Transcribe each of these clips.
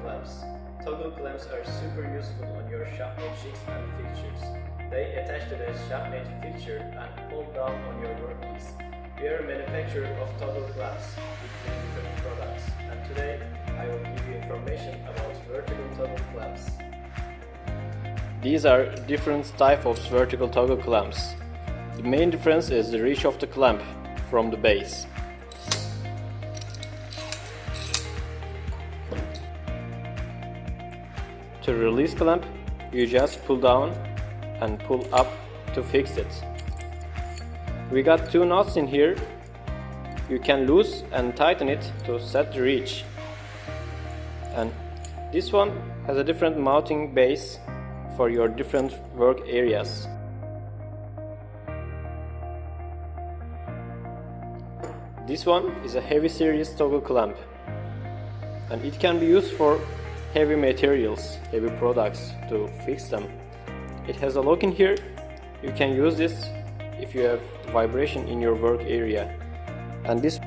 clamps. Toggle clamps are super useful on your shop-made jigs and fixtures. They attach to the shop-made fixture and hold down on your workpiece. We are a manufacturer of toggle clamps with many different products, and today I will give you information about vertical toggle clamps. These are different types of vertical toggle clamps. The main difference is the reach of the clamp from the base. To release clamp, you just pull down and pull up to fix it. We got two knots in here. You can loose and tighten it to set the reach. And this one has a different mounting base for your different work areas. This one is a heavy series toggle clamp, and it can be used for heavy materials, heavy products to fix them. It has a lock in here. You can use this if you have vibration in your work area. And this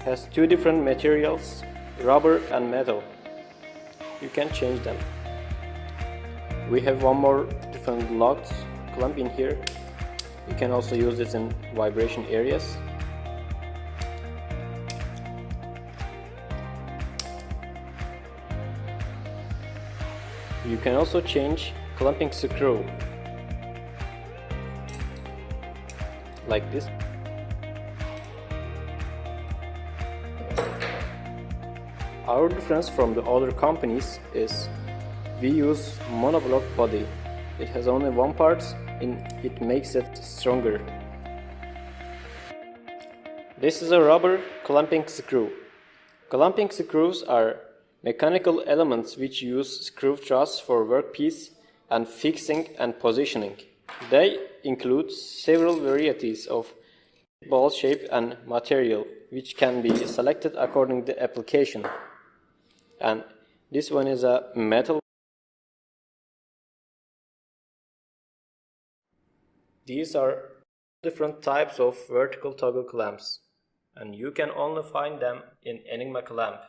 has two different materials, rubber and metal. You can change them. We have one more different locked clamp in here. You can also use this in vibration areas. You can also change clamping screw like this. Our difference from the other companies is we use monoblock body. It has only one part and it makes it stronger. This is a rubber clamping screw. Clamping screws are mechanical elements which use screw truss for workpiece and fixing and positioning. They include several varieties of ball shape and material which can be selected according to the application. And this one is a metal. These are different types of vertical toggle clamps, and you can only find them in Enigma clamp.